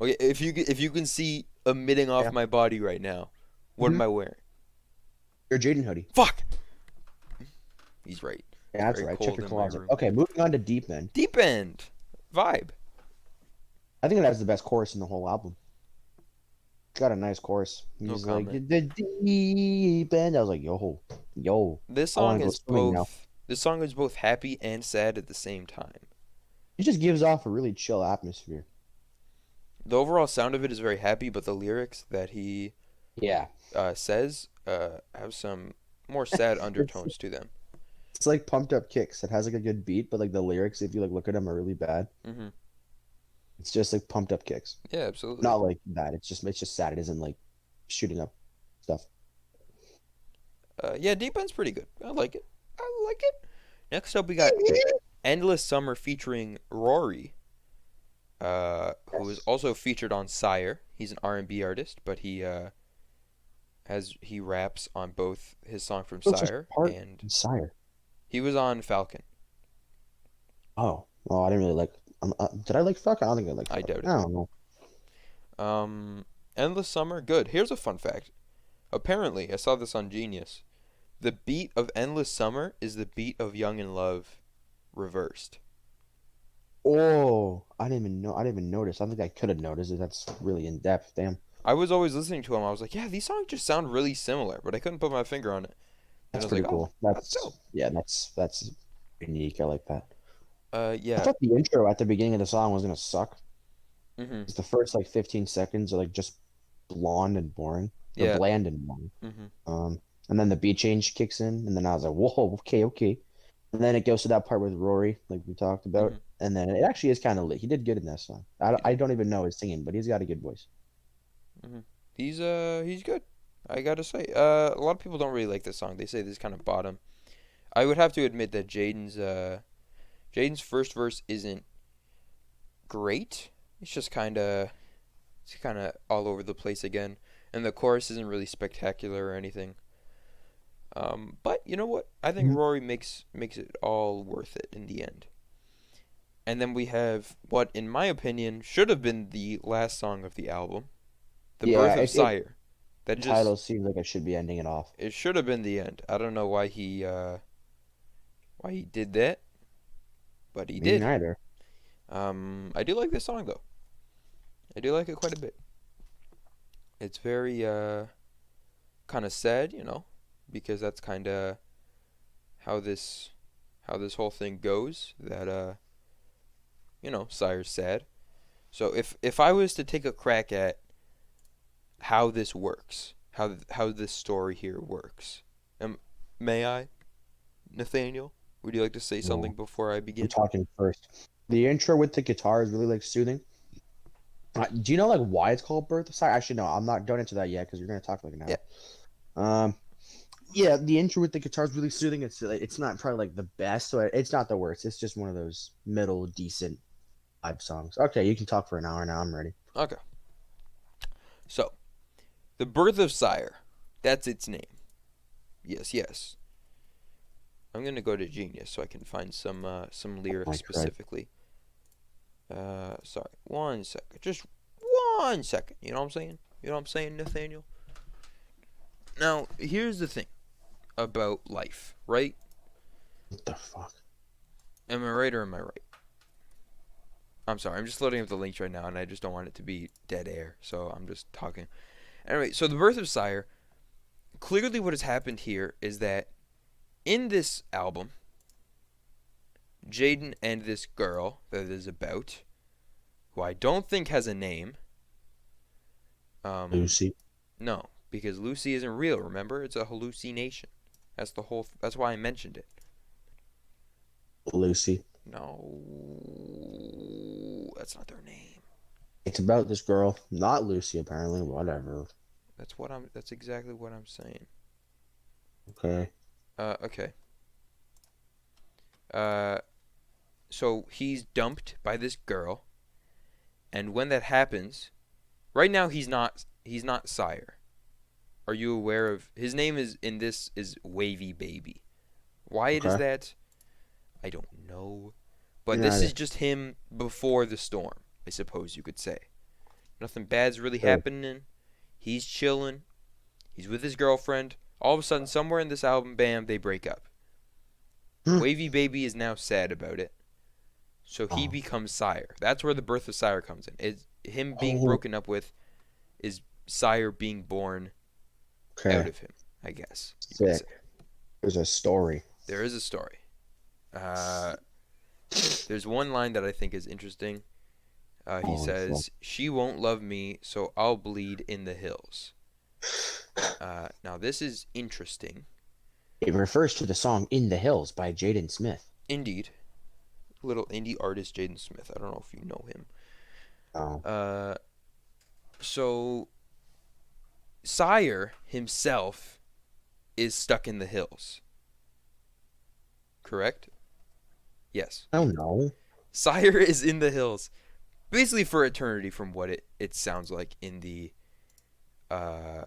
Okay, if you can see emitting off Yeah. my body right now, what am I wearing? Your Jaden hoodie. Fuck. He's right. Yeah, that's Very right. cold Check your in my closet. room. Okay, moving on to deep end. Deep end vibe. I think it has the best chorus in the whole album. got a nice chorus. No He's like comment. the deep end. I was like, yo, This I want song to go is swimming now. both this song is both happy and sad at the same time. He just gives off a really chill atmosphere. The overall sound of it is very happy, but the lyrics that he Yeah, says have some more sad it's undertones to them. it's like pumped up kicks. It has like a good beat, but like the lyrics, if you like look at them, are really bad. Hmm. It's just like pumped up kicks. Yeah, absolutely. Not like that. It's just sad. It isn't like shooting up stuff. Yeah, Deep End's pretty good. I like it. I like it. Next up, we got Endless Summer featuring Rory, who is Yes. also featured on Sire. He's an R&B artist, but he raps on both his song from It's just Sire part and and sire. he was on Falcon. Oh, well, I didn't really like. Did I like Falcon? I don't think I like I Falcon. doubt it. I don't know. Um, Endless Summer, good. Here's a fun fact. Apparently, I saw this on Genius. The beat of Endless Summer is the beat of Young in Love reversed. Oh, I didn't even know. I didn't even notice. I think I could have noticed it. That's really in depth. Damn, I was always listening to him. I was like, yeah, these songs just sound really similar, but I couldn't put my finger on it. And I that's was like, pretty oh, cool. that's That's dope. yeah. That's unique. I like that. I Yeah. thought the intro at the beginning of the song was gonna suck. Mhm. 'Cause the first like 15 seconds are like just blonde and boring, or Yeah. bland and boring. Mhm. And then the beat change kicks in, and then I was like, whoa, okay, okay. And then it goes to that part with Rory, like we talked about, Mhm. and then it actually is kind of lit. He did good in that song. I, He I did. don't even know his singing, but he's got a good voice. Mhm. He's good. I gotta say. A lot of people don't really like this song. They say this is kind of bottom. I would have to admit that Jaden's first verse isn't great. It's kind of all over the place again, and the chorus isn't really spectacular or anything. But you know what? I think Mhm. Rory makes it all worth it in the end. And then we have what, in my opinion, should have been the last song of the album, "The Yeah, Birth of it Sire." That the just title seems like I should be ending it off. it should have been the end. I don't know why he did that, but he Me did. neither. I do like this song though. I do like it quite a bit. It's very kind of sad, because that's kind of how this how this whole thing goes. That Sire's sad. So if I was to take a crack at how this works, how this story here works, may I, Nathaniel? Would you like to say something No, before I I'm begin? talking first. The intro with the guitar is really like soothing. Do you know like why it's called Birth of Sire? Actually, no, I'm not going into that yet because you're gonna talk for like an Yeah. hour. Um, yeah, the intro with the guitar is really soothing. It's not probably like the best, so it's not the worst. It's just one of those middle decent vibe songs. Okay, you can talk for an hour now. I'm ready. Okay. So, The Birth of Sire. That's its name. Yes, yes. I'm gonna go to Genius so I can find some lyrics I cried. specifically. Sorry, 1 second, just 1 second. You know what I'm saying? You know what I'm saying, Nathaniel? Now, here's the thing about life, right? What the fuck? Am I right or am I right? I'm sorry, I'm just loading up the links right now, and I just don't want it to be dead air, so I'm just talking. Anyway, so The Birth of Sire. Clearly, what has happened here is that in this album, Jaden and this girl that it is about, who I don't think has a name. Um, Lucy. no, because Lucy isn't real. Remember, it's a hallucination. That's why I mentioned it. Lucy. No, that's not their name. It's about this girl, not Lucy apparently. Whatever. That's exactly what I'm saying. Okay. Okay. Uh, so he's dumped by this girl, and when that happens, right now he's not Sire. Are you aware of his name is in this is Wavy Baby? Why it is Okay. that, I don't know. But this is Neither. just him before the storm, I suppose you could say. Nothing bad's really Sure. happening. He's chilling. He's with his girlfriend. All of a sudden, somewhere in this album, bam, they break up. Wavy Baby is now sad about it. So he Oh. becomes Sire. That's where the Birth of Sire comes in. Is him being Oh. broken up with is Sire being born out Okay. of him, I guess you could say. Sick. There's a story. There is a story. Uh, there's one line that I think is interesting. He Oh, fuck. says, "She won't love me, so I'll bleed in the hills." Now, this is interesting. It refers to the song "In the Hills" by Jaden Smith. Indeed. Little indie artist Jaden Smith. I don't know if you know him. Oh. So, Sire himself is stuck in the hills. Correct? Yes. I don't know. Sire is in the hills. Basically for eternity from what it sounds like uh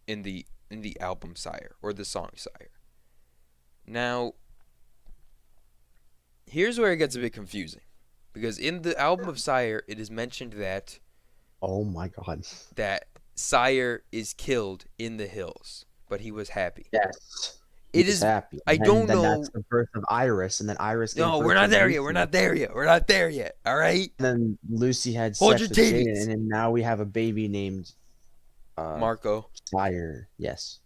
in the album Sire or the song Sire. Now, here's where it gets a bit confusing. Because in the album of Sire, it is mentioned Oh my god. that Sire is killed in the hills, but he was happy. Yes. He It was is happy. I And don't then know. that's the birth of Iris, and then Iris gave No, birth we're to not there yet. Lucy. We're not there yet. We're not there yet. All right? And then Lucy had Hold sex your with Jaden, titties. and then now we have a baby named Marco. Sire. Yes.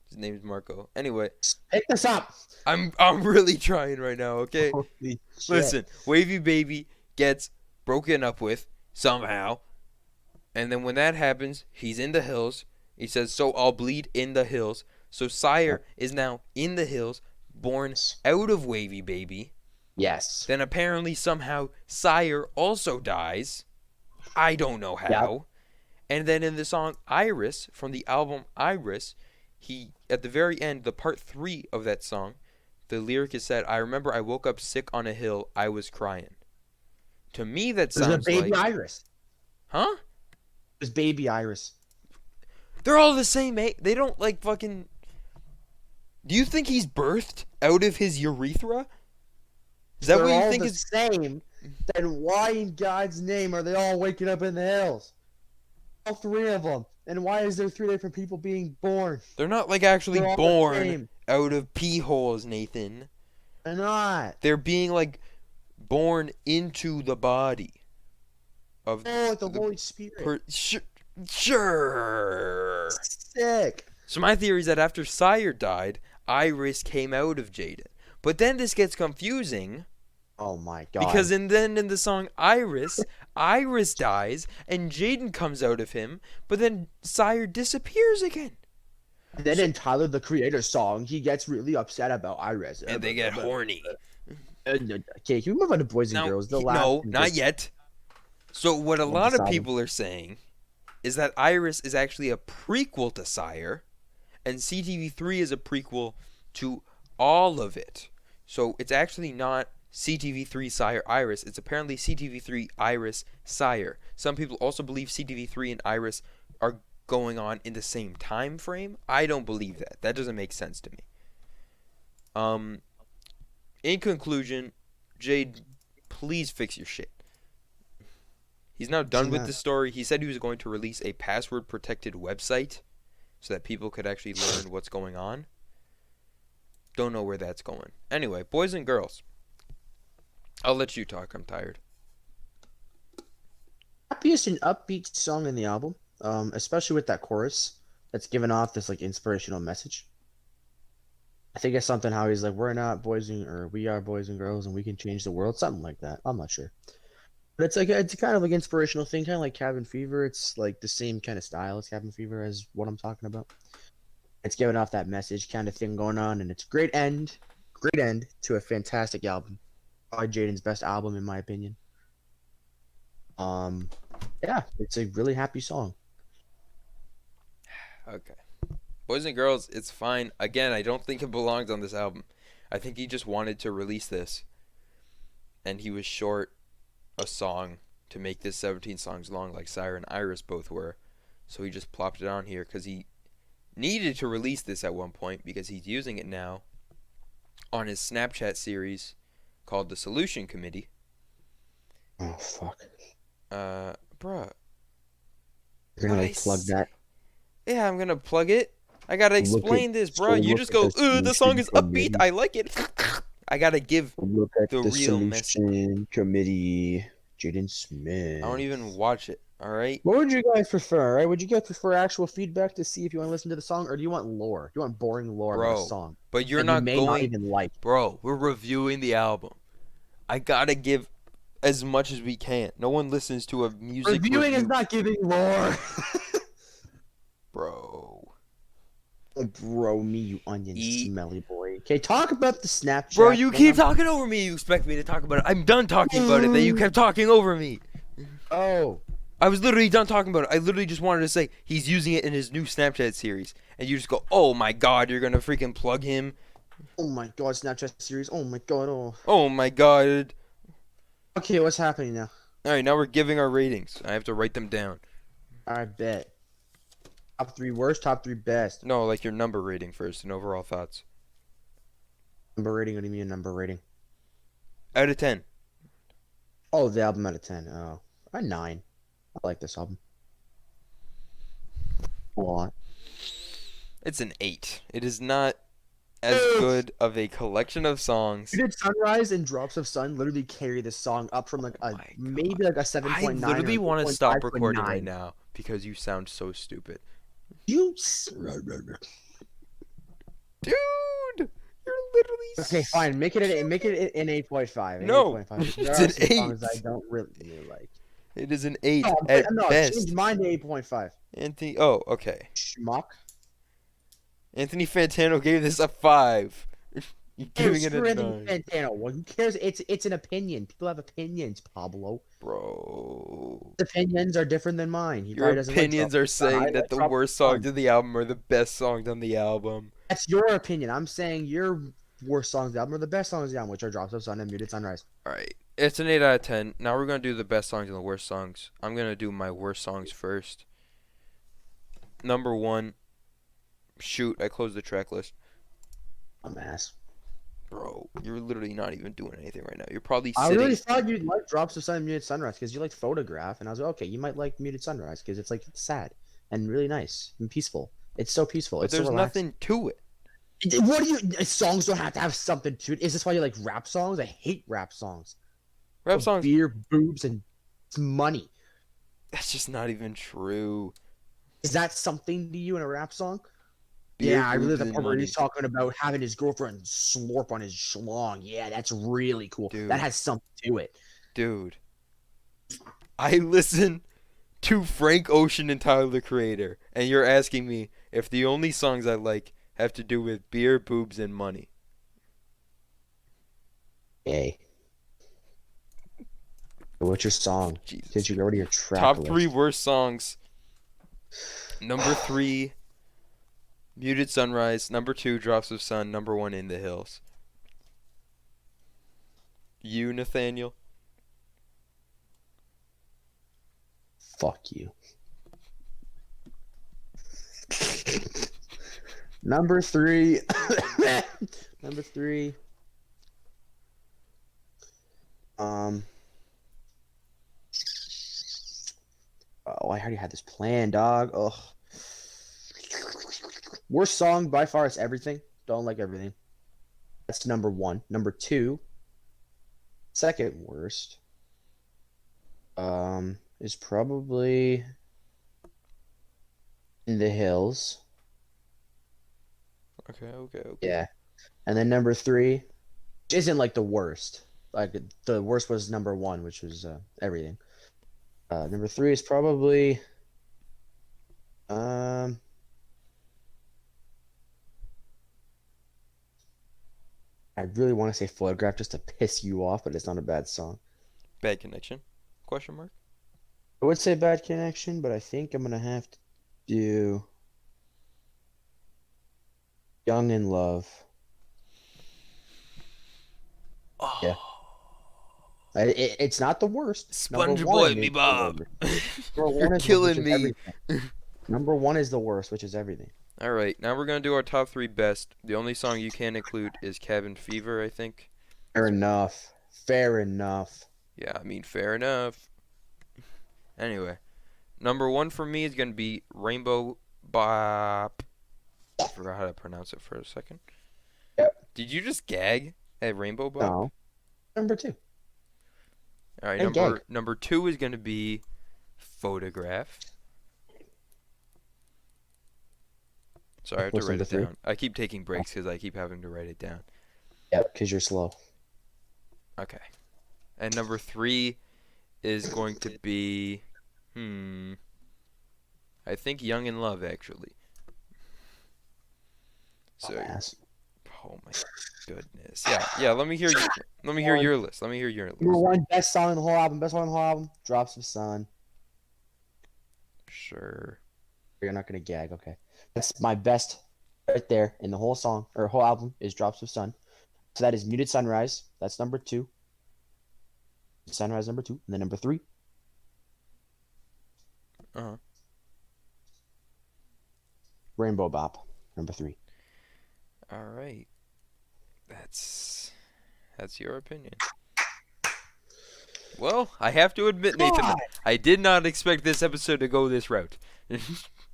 His name's Marco. Anyway, Pick this up. I'm really trying right now, okay? Holy shit. Listen, Wavy Baby gets broken up with somehow. And then when that happens, he's in the hills. He says, "So I'll bleed in the hills." So Sire is now in the hills, born out of Wavy Baby. Yes. Then apparently somehow Sire also dies. I don't know how. Yep. And then in the song Iris from the album Iris, he at the very end, the part 3 of that song, the lyric is said, "I remember I woke up sick on a hill, I was crying." To me that There's a sounds baby like Iris. Huh? There's baby Iris. They're all the same, mate. They don't like fucking. Do you think he's birthed out of his urethra? Is that They're what you all think the is? same. Then why in God's name are they all waking up in the hills? All 3 of them. And why is there 3 different people being born? They're not like actually They're all the born same. out of pee holes, Nathan. They're not. They're being like born into the body of Oh, like the Holy Spirit. Sure. Sick. So my theory is that after Sire died, Iris came out of Jaden. But then this gets confusing Oh my God. because then in the song Iris, Iris dies and Jaden comes out of him, but then Sire disappears again. And then in Tyler the Creator song, he gets really upset about Iris. And they get horny. Okay, can we move on to Boys and Girls? No, not yet. So what a lot of decided. people are saying is that Iris is actually a prequel to Sire, and CTV3 is a prequel to all of it. So it's actually not CTV3 Sire Iris. It's apparently CTV3 Iris Sire. Some people also believe CTV3 and Iris are going on in the same time frame. I don't believe that. That doesn't make sense to me. In conclusion, Jade, please fix your shit. He's now done with the story. He said he was going to release a password-protected website so that people could actually learn what's going on. Don't know where that's going. Anyway, Boys and Girls. I'll let you talk. I'm tired. Happiest and upbeat song in the album, especially with that chorus that's giving off this like inspirational message. I think it's something how he's like, we are boys and girls and we can change the world, something like that. I'm not sure. But it's kind of like inspirational thing, kind of like Cabin Fever. It's like the same kind of style as Cabin Fever as what I'm talking about. It's giving off that message kind of thing going on, and it's great end to a fantastic album. Probably Jaden's best album in my opinion. Yeah, it's a really happy song. Okay. Boys and Girls, it's fine. Again, I don't think it belongs on this album. I think he just wanted to release this, and he was short a song to make this 17 songs long like Sire and Iris both were. So he just plopped it on here because he needed to release this at one point because he's using it now on his Snapchat series called The Solution Committee. Oh, fuck. Bruh. You're gonna like plug that? Yeah, I'm gonna plug it. I gotta explain this, bro. You just go, the song is upbeat. I like it. I gotta give look at the real Solution message. Committee Jaden I don't even Smith. watch it. All right, What would you guys prefer? Right? Would you guys prefer actual feedback to see if you want to listen to the song, or do you want lore? Do you want boring lore about a bro. song But you're that you not may not going, even like? bro. We're reviewing the album. I gotta give as much as we can. No one listens to a music Reviewing is review, not giving lore. bro. Oh, bro, me, you onion Eat. smelly boy. Okay, talk about the Bro, Snapchat you thing. keep talking over me. You expect me to talk about it. I'm done talking about it. Then you kept talking over me. Oh, I was literally done talking about it. I literally just wanted to say he's using it in his new Snapchat series. And you just go, oh my god, you're gonna freaking plug him. oh my God, Snapchat series. Oh my God. Oh. Oh my god. Okay, what's happening now? Alright, now we're giving our ratings. I have to write them down. I bet. Top three worst, top three best. No, like your number rating first and overall thoughts. Number rating. What do you mean number rating? Out of 10. Oh, the album out of 10. Oh, a 9. I like this album a lot. It's an 8. It is not as good of a collection of songs. Did Sunrise and Drops of Sun literally carry this song up from like a My maybe god. like a I 7.9 or literally an want to 8.5 stop to a recording right 9? now because you sound so stupid. You. Dude! You're literally Okay, fine. Make it an 8.5. An No, 8.5. There it's are an some 8. songs I don't really like. It is an 8 No, at no, change best. mine to 8.5. Anthony, oh, okay. Schmuck. Anthony Fantano gave this a 5. You're Ew, giving it a screw Anthony 9. Fantano. Well, who cares? It's an opinion. People have opinions, Pablo. Bro. His opinions are different than mine. He Your probably doesn't like opinions Drops are of Sun. I saying that like the Drops worst of songs Sun. on the album are the best songs on the album. That's your opinion. I'm saying your worst songs of the album are the best songs of the album, which are Drops of Sun and Muted Sunrise. Alright. It's an 8 out of 10. Now we're going to do the best songs and the worst songs. I'm going to do my worst songs first. Number 1. Shoot, I closed the track list. I'm ass. Bro, you're literally not even doing anything right now. You're probably I sitting. really thought you'd like Drops of Sun and Muted Sunrise because you liked Photograph, and I was like, okay, you might like Muted Sunrise because it's like sad and really nice and peaceful. It's so peaceful. But It's so there's relaxing. nothing to it. What do you? Songs don't have to have something to it. Is this why you like rap songs? I hate rap songs. Rap Oh, songs, beer, boobs, and money. that's just not even true. Is that something to you in a rap song? Beer, Yeah, I really boobs, like the and part where money. he's talking about having his girlfriend slurp on his schlong. Yeah, that's really cool. That Dude, has something to it. dude. I listen to Frank Ocean and Tyler the Creator, and you're asking me if the only songs I like have to do with beer, boobs, and money. Hey, what's your song? Jesus. Since you go to your track Top 3 list. worst songs. Number 3, Muted Sunrise. Number 2, Drops of Sun. Number 1, In the Hills. You, Nathaniel? Fuck you. Number 3. Number 3. Oh, I already had this planned, dog. Ugh. Worst song by far is Everything. Don't like Everything. That's number 1. Number 2, second worst, is probably In the Hills. Okay. Yeah. And then number 3, which isn't like the worst. Like the worst was number 1, which was Everything. Number 3 is probably um I really want to say Photograph just to piss you off, but it's not a bad song. Bad connection? Question mark? I would say Bad Connection, but I think I'm gonna have to do Young in Love. Yeah. Oh, It's not the worst. Number Sponge 1 Boy me is the Bob. worst. Number You're 1 is which killing is me. Everything. Number 1 is the worst, which is Everything. All right, now we're going to do our top 3 best. The only song you can include is Cabin Fever, I think. Fair enough. Fair enough. Yeah, I mean, fair enough. Anyway, number 1 for me is going to be Rainbow Bop. I forgot how to pronounce it for a second. Yep. Did you just gag at Rainbow Bop? No. Number 2. All right, And gag. number 2 is going to be Photograph. Sorry, I have to What's write number it three? down. I keep taking breaks because I keep having to write it down. Yeah, because you're slow. Okay. And number 3 is going to be, I think Young in Love, actually. So, Dumbass. oh my goodness. Yeah. Let me hear One. your list. Let me hear your Number list. one, best song in the whole album. Best song in the whole album. Drops of Sun. Sure. You're not gonna gag, okay? That's my best right there in the whole song or whole album is Drops of Sun. So that is Muted Sunrise. That's number two. Sunrise number two, and then number three, Uh-huh. Rainbow Bop. Number three. All right. That's your opinion. Well, I have to admit, Nathan, God, I did not expect this episode to go this route.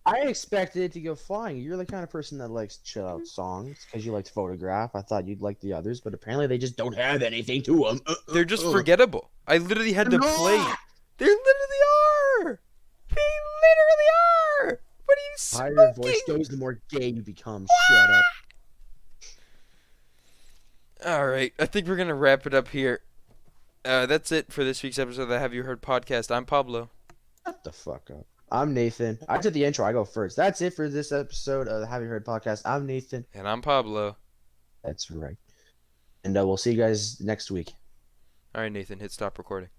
I expected it to go flying. You're the kind of person that likes chill out songs because you liked Photograph. I thought you'd like the others, but apparently they just don't have anything to them. They're just forgettable. I literally had to play. No! They literally are. They literally are. What are you The higher your voice smoking? goes, the more gay you become. Shut up. All right, I think we're gonna wrap it up here. That's it for this week's episode of the Have You Heard podcast. I'm Pablo. Shut the fuck up. I'm Nathan. I did the intro. I go first. That's it for this episode of the Have You Heard podcast. I'm Nathan. And I'm Pablo. That's right. And we'll see you guys next week. All right, Nathan, hit stop recording.